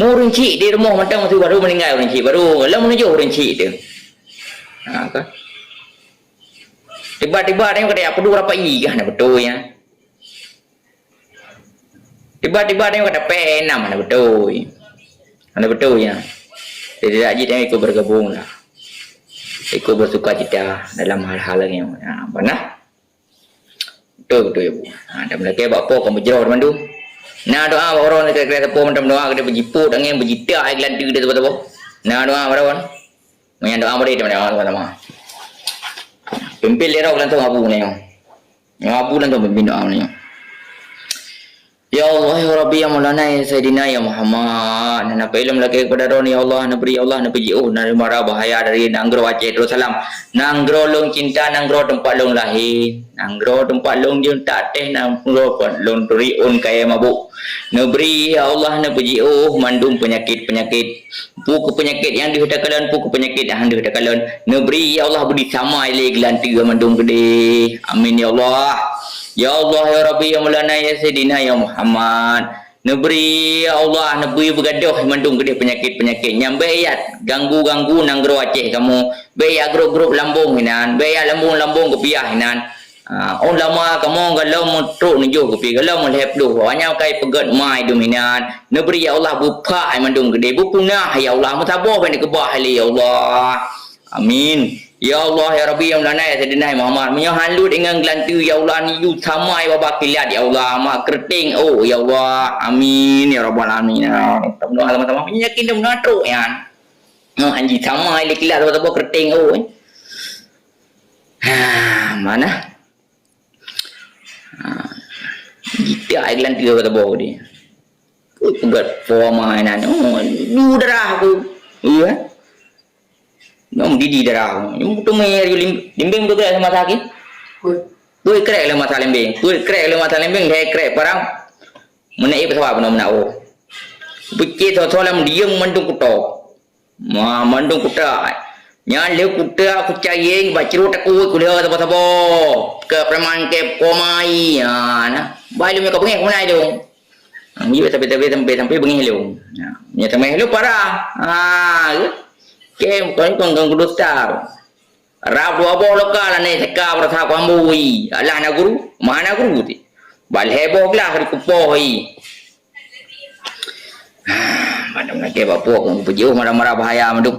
Mau rinci di rumah macam tu baru meninggal rinci baru lah menuju rinci tu. Kan? Tiba-tiba ada yang kata apa dua berapa i kan betul ya. Tiba-tiba ada yang kata P6 mana betul. Mana betul ya. Jadi haji dia ikut bergabung lah. Ikut bersuka cita dalam hal-hal yang mana? Betul ya bu. Ada mereka bapak kamu berjerau teman tu. Nah doa orang nak kira apa macam doa kita berjiput angin berjita air gelanti dia betul-betul. Nah doa berapa? Menyan doa beri teman-teman sama-sama. Pimpin lera ulang tu abu ni. Yang abu ulang tu pimpin doa ni. Ya Allah ya Rabbi ya Maulana ya Sayyidina ya Muhammad. Napa ilmu lagi kepada roh ya Allah nabri Allah nabi jiu nari mara bahaya dari nanggro Aceh terus salam. Nanggro long cinta nanggro tempat long lahir. Nanggro tempat long dia tak teh nanggro long riun kaya mabuk. Nabri ya Allah nabi jiu mandum penyakit-penyakit. Puku penyakit yang dihadakan puku penyakit yang dihadakan. Nabri ya Allah budi sama ile gelanti mandum gede. Amin ya Allah. Ya Allah ya Rabbi ya Maulana ya Sayyidina ya Muhammad. Neberi ya Allah neberi bergaduh mandung gede penyakit-penyakit yang bayat ganggu-ganggu nanggro Aceh kamu. Bayat grup-grup lambung hinan, bayat lambung-lambung kepiah hinan. On lama kamu galau mutruk nujuh kepi galau melhep duh banyak kai pegat mai dominan. Neberi ya Allah buka mandung gede bupunah ya Allah mutabah pada kebah ya Allah. Amin. Ya Allah ya Rabbi ya Maulana ya Sayyidina Muhammad menyohalu dengan gelantu ya Allah ni you samai baba kilat ya Allah mak kerting oh ya Allah amin ya rabbal alamin berdoa sama-sama yakin dah menatruk ya anji samai le kilat baba kerting oh mana kita ai gelantu baba dia oi pegat formainan oh lu darah aku iya Nom didi darah. Yung buto may limbing tu kaya sama sakit. Tu krek le mata limbing. Tu krek le mata limbing deh krek parang. Mana ibu sebab mana o. Bukit tu soalam diam mandung kuto. Mandung kuta. Nyan le kuta aku cayeng baciro takut kuliah apa apa. Ke preman ke komai na. Bai lu me ka bengek mana dong. Ni sampai bengek lu. Ya sampai lu parah. Kem kon ganggu dosa. Rab dua bol lokal ni seka berasa kwambui. Allah na guru, mana guru ti. Bal heboh lah di kupoi. Mana nak ke bapak kau pujiu marah-marah bahaya maduk.